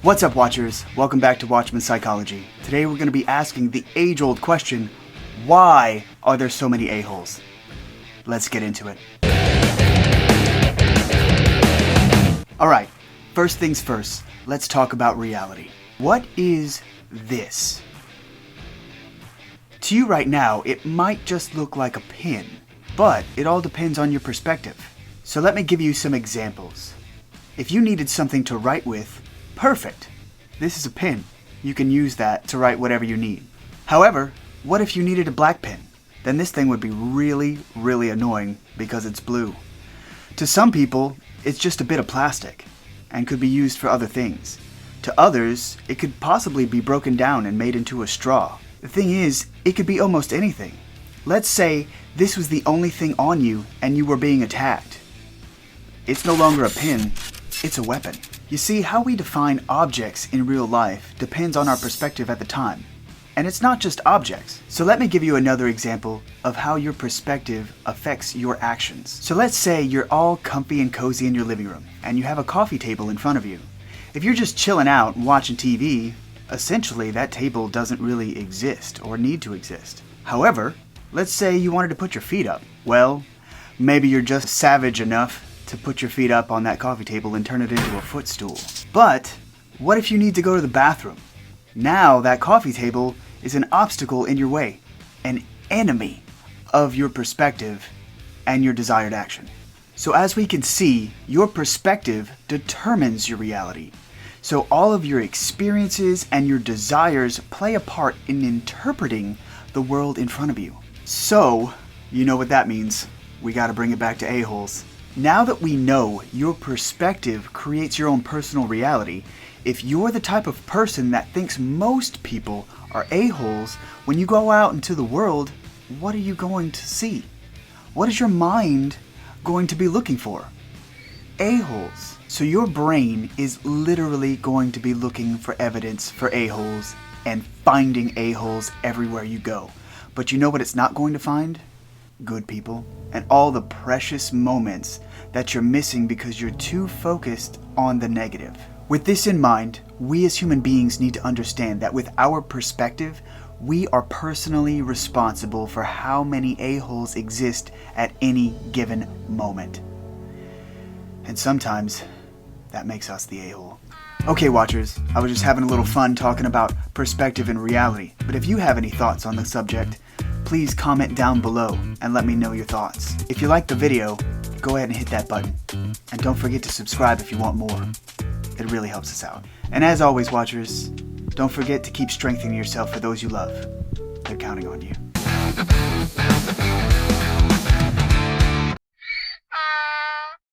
What's up, Watchers? Welcome back to Watchman Psychology. Today we're going to be asking the age-old question, why are there so many a-holes? Let's get into it. Alright, first things first, let's talk about reality. What is this? To you right now, it might just look like a pin, but it all depends on your perspective. So let me give you some examples. If you needed something to write with, perfect. This is a pen. You can use that to write whatever you need. However, what if you needed a black pen? Then this thing would be really annoying because it's blue. To some people, it's just a bit of plastic and could be used for other things. To others, it could possibly be broken down and made into a straw. The thing is, it could be almost anything. Let's say this was the only thing on you and you were being attacked. It's no longer a pin, it's a weapon. You see, how we define objects in real life depends on our perspective at the time. And it's not just objects. So let me give you another example of how your perspective affects your actions. So let's say you're all comfy and cozy in your living room, and you have a coffee table in front of you. If you're just chilling out and watching TV, essentially that table doesn't really exist or need to exist. However, let's say you wanted to put your feet up. Well, maybe you're just savage enough to put your feet up on that coffee table and turn it into a footstool. But what if you need to go to the bathroom? Now that coffee table is an obstacle in your way, an enemy of your perspective and your desired action. So as we can see, your perspective determines your reality. So all of your experiences and your desires play a part in interpreting the world in front of you. So, you know what that means. We gotta bring it back to a-holes. Now that we know your perspective creates your own personal reality, if you're the type of person that thinks most people are a-holes, when you go out into the world, what are you going to see? What is your mind going to be looking for? A-holes. So your brain is literally going to be looking for evidence for a-holes and finding a-holes everywhere you go. But you know what it's not going to find? Good people, and all the precious moments that you're missing because you're too focused on the negative. With this in mind, we as human beings need to understand that with our perspective, we are personally responsible for how many a-holes exist at any given moment. And sometimes, that makes us the a-hole. Okay, Watchers, I was just having a little fun talking about perspective and reality, but if you have any thoughts on the subject, please comment down below and let me know your thoughts. If you liked the video, go ahead and hit that button. And don't forget to subscribe if you want more. It really helps us out. And as always, Watchers, don't forget to keep strengthening yourself for those you love. They're counting on you.